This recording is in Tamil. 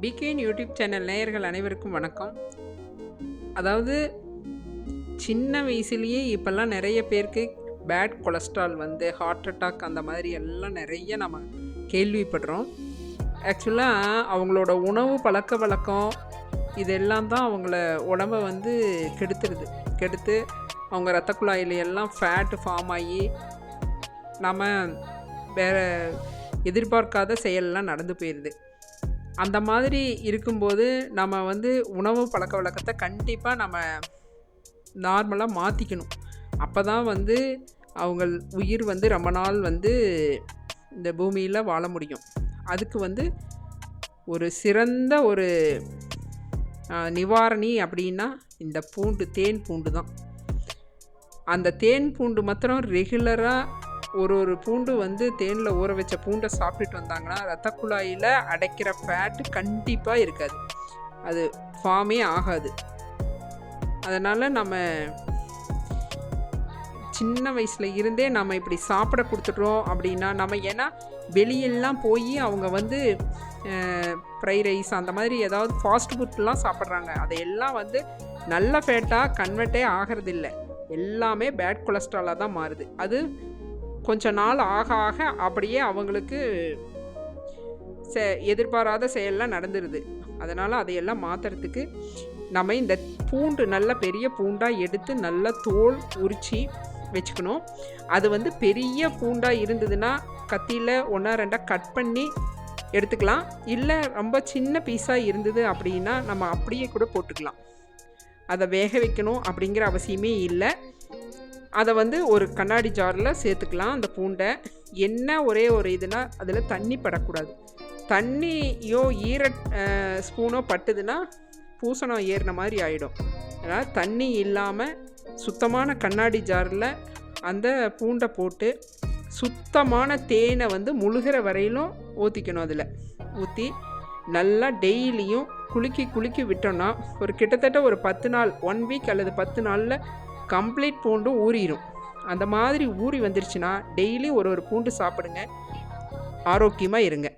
பிகேன் யூடியூப் சேனல் நேயர்கள் அனைவருக்கும் வணக்கம். அதாவது சின்ன வயசுலேயே இப்போல்லாம் நிறைய பேருக்கு பேட் கொலஸ்ட்ரால் வந்து ஹார்ட் அட்டாக் அந்த மாதிரி எல்லாம் நிறைய நம்ம கேள்விப்படுறோம். ஆக்சுவலாக அவங்களோட உணவு பழக்க வழக்கம் இதெல்லாம் தான் அவங்கள உடம்பை வந்து கெடுத்து அவங்க இரத்த குழாயில எல்லாம் ஃபேட்டு ஃபார்ம் ஆகி நம்ம வேறு எதிர்பார்க்காத செயலெல்லாம் நடந்து போயிடுது. அந்த மாதிரி இருக்கும்போது நம்ம வந்து உணவு பழக்க வழக்கத்தை கண்டிப்பாக நம்ம நார்மலாக மாற்றிக்கணும். அப்போ தான் வந்து அவங்க உயிர் வந்து ரொம்ப நாள் வந்து இந்த பூமியில் வாழ முடியும். அதுக்கு வந்து ஒரு சிறந்த ஒரு நிவாரணி அப்படின்னா இந்த தேன் பூண்டு தான். அந்த தேன் பூண்டு மாத்திரம் ரெகுலராக ஒரு பூண்டு வந்து தேனில் ஊற வச்ச பூண்டை சாப்பிட்டுட்டு வந்தாங்கன்னா ரத்த குழாயில் அடைக்கிற ஃபேட்டு கண்டிப்பாக இருக்காது, அது ஃபார்மே ஆகாது. அதனால் நம்ம சின்ன வயசில் இருந்தே நம்ம இப்படி சாப்பிட கொடுத்துட்றோம் அப்படின்னா நம்ம ஏன்னா வெளியெல்லாம் போய் அவங்க வந்து ஃப்ரை ரைஸ் அந்த மாதிரி ஏதாவது ஃபாஸ்ட் ஃபுட்லாம் சாப்பிட்றாங்க. அதையெல்லாம் வந்து நல்ல ஃபேட்டாக கன்வெர்ட்டே ஆகிறதில்ல, எல்லாமே பேட் கொலஸ்ட்ராலாக தான் மாறுது. அது கொஞ்ச நாள் ஆக அப்படியே அவங்களுக்கு எதிர்பாராத செயல்லாம் நடந்துருது. அதனால் அதையெல்லாம் மாற்றுறதுக்கு நம்ம இந்த பூண்டு நல்ல பெரிய பூண்டாக எடுத்து நல்லா தோல் உரித்து வச்சுக்கணும். அது வந்து பெரிய பூண்டாக இருந்ததுன்னா கத்தியில் 1-2 கட் பண்ணி எடுத்துக்கலாம். இல்லை ரொம்ப சின்ன பீஸாக இருந்தது அப்படின்னா நம்ம அப்படியே கூட போட்டுக்கலாம். அதை வேக வைக்கணும் அப்படிங்கிற அவசியமே இல்லை. அதை வந்து ஒரு கண்ணாடி ஜாரில் சேர்த்துக்கலாம். அந்த பூண்டை ஒரே ஒரு இதுனா அதில் தண்ணி படக்கூடாது. தண்ணியோ ஸ்பூனோ பட்டுதுன்னா பூசணம் ஏறின மாதிரி ஆகிடும். அதனால் தண்ணி இல்லாமல் சுத்தமான கண்ணாடி ஜாரில் அந்த பூண்டை போட்டு சுத்தமான தேனை வந்து முழுகிற வரையிலும் ஊற்றிக்கணும். அதில் ஊற்றி நல்லா டெய்லியும் குலுக்கி விட்டோன்னா ஒரு கிட்டத்தட்ட ஒரு 10 நாள் 1 வீக் அல்லது 10 நாளில் கம்ப்ளீட் பூண்டும் ஊறிடும். அந்த மாதிரி ஊறி வந்துருச்சுன்னா டெய்லி ஒரு பூண்டு சாப்பிடுங்க, ஆரோக்கியமாக இருங்க.